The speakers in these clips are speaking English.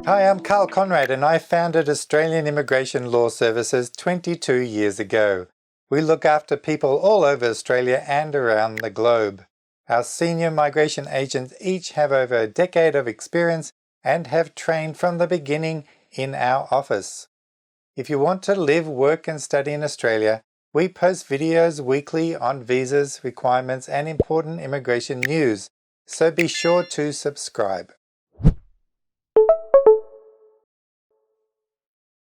Hi, I'm Karl Konrad and I founded Australian Immigration Law Services 22 years ago. We look after people all over Australia and around the globe. Our senior migration agents each have over a decade of experience and have trained from the beginning in our office. If you want to live, work and study in Australia, we post videos weekly on visas, requirements and important immigration news, so be sure to subscribe.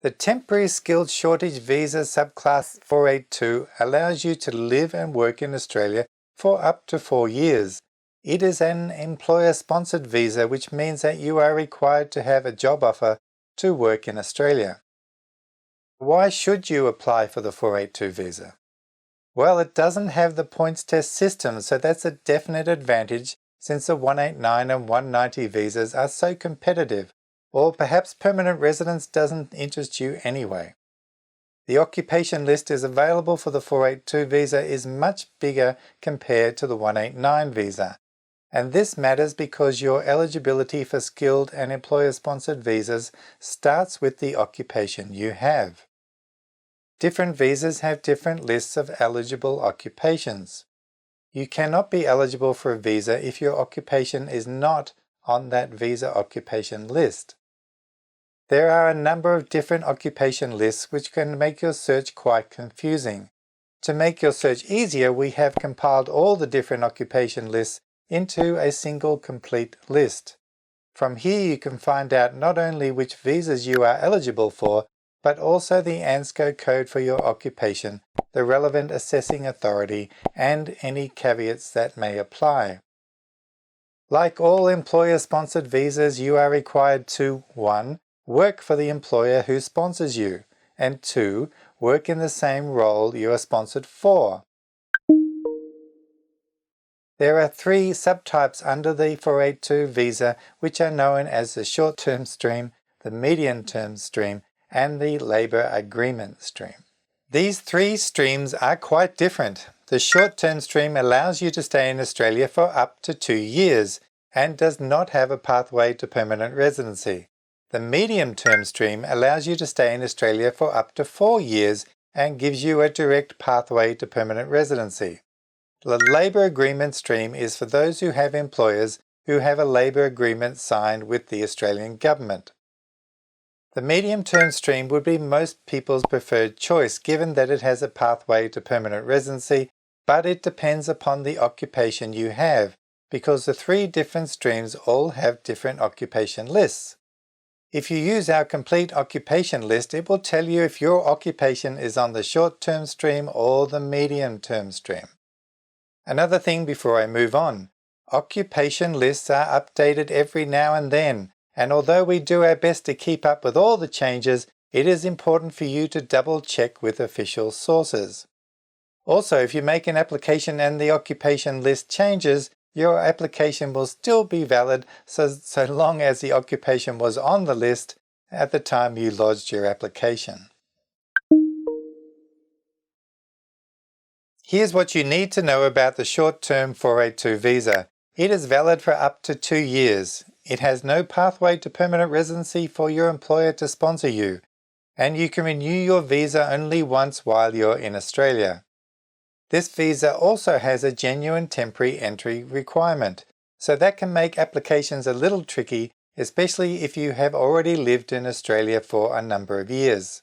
The Temporary Skilled Shortage Visa Subclass 482 allows you to live and work in Australia for up to 4 years. It is an employer-sponsored visa, which means that you are required to have a job offer to work in Australia. Why should you apply for the 482 visa? Well, it doesn't have the points test system, so that's a definite advantage since the 189 and 190 visas are so competitive. Or perhaps permanent residence doesn't interest you anyway. The occupation list is available for the 482 visa is much bigger compared to the 189 visa. And this matters because your eligibility for skilled and employer-sponsored visas starts with the occupation you have. Different visas have different lists of eligible occupations. You cannot be eligible for a visa if your occupation is not on that visa occupation list. There are a number of different occupation lists which can make your search quite confusing. To make your search easier, we have compiled all the different occupation lists into a single complete list. From here you can find out not only which visas you are eligible for, but also the ANSCO code for your occupation, the relevant assessing authority, and any caveats that may apply. Like all employer-sponsored visas, you are required to 1. Work for the employer who sponsors you, and 2. Work in the same role you are sponsored for. There are 3 subtypes under the 482 visa which are known as the short-term stream, the medium-term stream, and the labour agreement stream. These 3 streams are quite different. The short-term stream allows you to stay in Australia for up to 2 years and does not have a pathway to permanent residency. The medium-term stream allows you to stay in Australia for up to 4 years and gives you a direct pathway to permanent residency. The labour agreement stream is for those who have employers who have a labour agreement signed with the Australian government. The medium-term stream would be most people's preferred choice given that it has a pathway to permanent residency, but it depends upon the occupation you have because the 3 different streams all have different occupation lists. If you use our complete occupation list, it will tell you if your occupation is on the short-term stream or the medium-term stream. Another thing before I move on, occupation lists are updated every now and then, and although we do our best to keep up with all the changes, it is important for you to double-check with official sources. Also, if you make an application and the occupation list changes, your application will still be valid so long as the occupation was on the list at the time you lodged your application. Here's what you need to know about the short-term 482 visa. It is valid for up to 2 years. It has no pathway to permanent residency for your employer to sponsor you, and you can renew your visa only once while you're in Australia. This visa also has a genuine temporary entry requirement, so that can make applications a little tricky, especially if you have already lived in Australia for a number of years.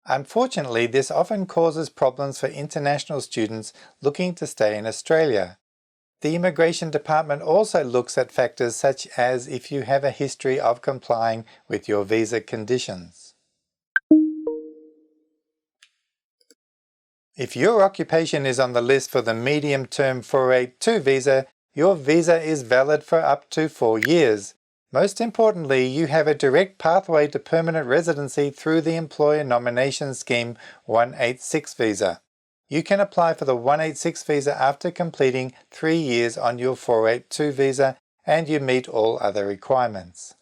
Unfortunately, this often causes problems for international students looking to stay in Australia. The Immigration Department also looks at factors such as if you have a history of complying with your visa conditions. If your occupation is on the list for the medium-term 482 visa, your visa is valid for up to 4 years. Most importantly, you have a direct pathway to permanent residency through the Employer Nomination Scheme 186 visa. You can apply for the 186 visa after completing 3 years on your 482 visa and you meet all other requirements.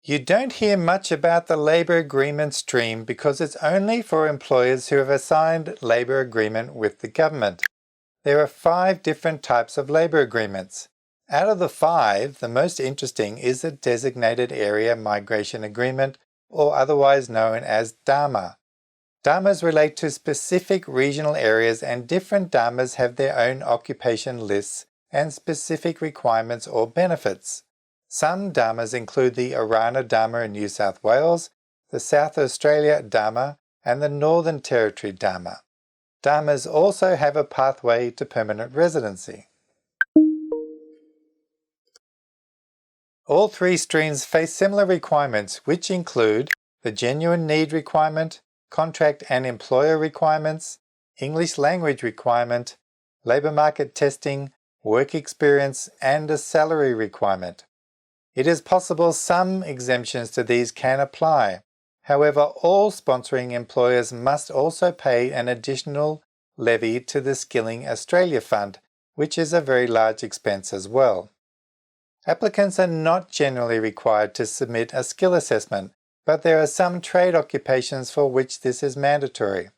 You don't hear much about the labour agreement stream because it's only for employers who have a signed labour agreement with the government. There are 5 different types of labour agreements. Out of the 5, the most interesting is the Designated Area Migration Agreement, or otherwise known as DAMA. DAMAs relate to specific regional areas, and different DAMAs have their own occupation lists and specific requirements or benefits. Some DAMAs include the Arana DAMA in New South Wales, the South Australia DAMA, and the Northern Territory DAMA. DAMAs also have a pathway to permanent residency. All 3 streams face similar requirements, which include the genuine need requirement, contract and employer requirements, English language requirement, labour market testing, work experience, and a salary requirement. It is possible some exemptions to these can apply. However, all sponsoring employers must also pay an additional levy to the Skilling Australia Fund, which is a very large expense as well. Applicants are not generally required to submit a skill assessment, but there are some trade occupations for which this is mandatory.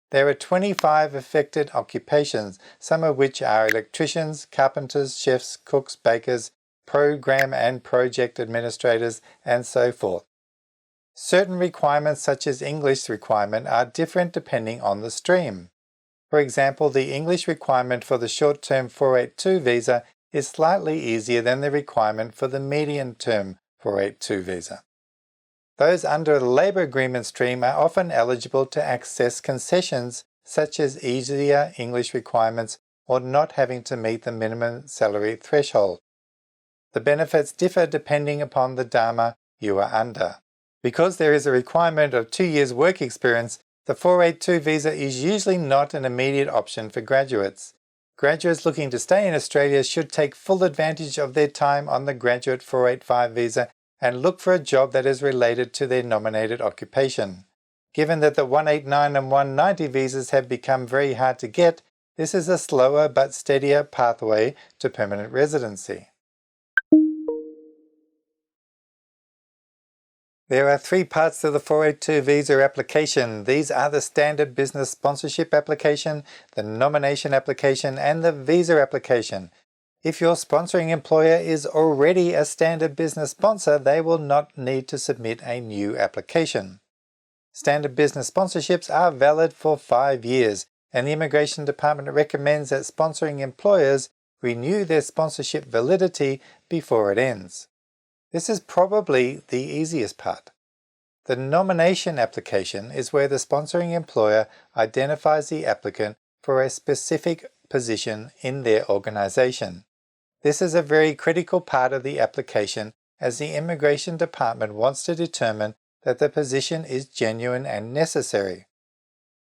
There are 25 affected occupations, some of which are electricians, carpenters, chefs, cooks, bakers, program and project administrators, and so forth. Certain requirements such as English requirement are different depending on the stream. For example, the English requirement for the short-term 482 visa is slightly easier than the requirement for the medium-term 482 visa. Those under the labour agreement stream are often eligible to access concessions such as easier English requirements or not having to meet the minimum salary threshold. The benefits differ depending upon the DAMA you are under. Because there is a requirement of 2 years work experience, the 482 visa is usually not an immediate option for graduates. Graduates looking to stay in Australia should take full advantage of their time on the Graduate 485 visa and look for a job that is related to their nominated occupation. Given that the 189 and 190 visas have become very hard to get, this is a slower but steadier pathway to permanent residency. There are 3 parts to the 482 visa application. These are the standard business sponsorship application, the nomination application, and the visa application. If your sponsoring employer is already a standard business sponsor, they will not need to submit a new application. Standard business sponsorships are valid for 5 years, and the Immigration Department recommends that sponsoring employers renew their sponsorship validity before it ends. This is probably the easiest part. The nomination application is where the sponsoring employer identifies the applicant for a specific position in their organization. This is a very critical part of the application, as the Immigration Department wants to determine that the position is genuine and necessary.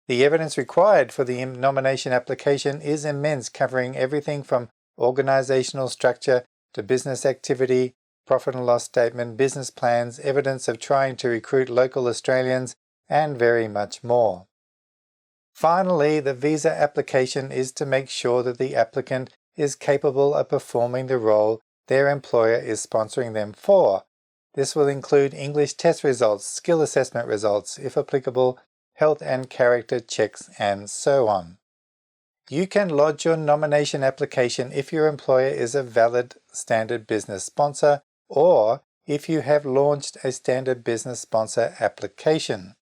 The evidence required for the nomination application is immense, covering everything from organizational structure to business activity, profit and loss statement, business plans, evidence of trying to recruit local Australians, and very much more. Finally, the visa application is to make sure that the applicant is capable of performing the role their employer is sponsoring them for. This will include English test results, skill assessment results, if applicable, health and character checks, and so on. You can lodge your nomination application if your employer is a valid standard business sponsor, or if you have launched a standard business sponsor application.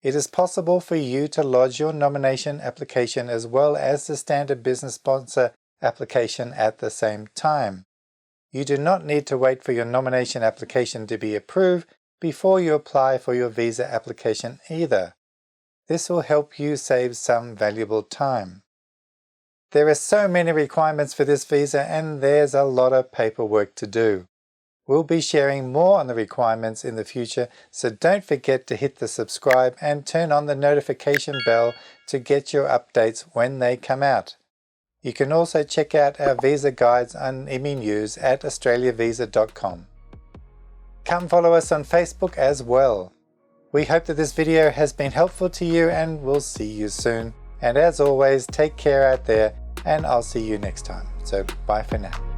It is possible for you to lodge your nomination application as well as the standard business sponsor application at the same time. You do not need to wait for your nomination application to be approved before you apply for your visa application either. This will help you save some valuable time. There are so many requirements for this visa, and there's a lot of paperwork to do. We'll be sharing more on the requirements in the future, so don't forget to hit the subscribe and turn on the notification bell to get your updates when they come out. You can also check out our visa guides on IMI News at australiavisa.com. Come follow us on Facebook as well. We hope that this video has been helpful to you, and we'll see you soon. And as always, take care out there, and I'll see you next time. So bye for now.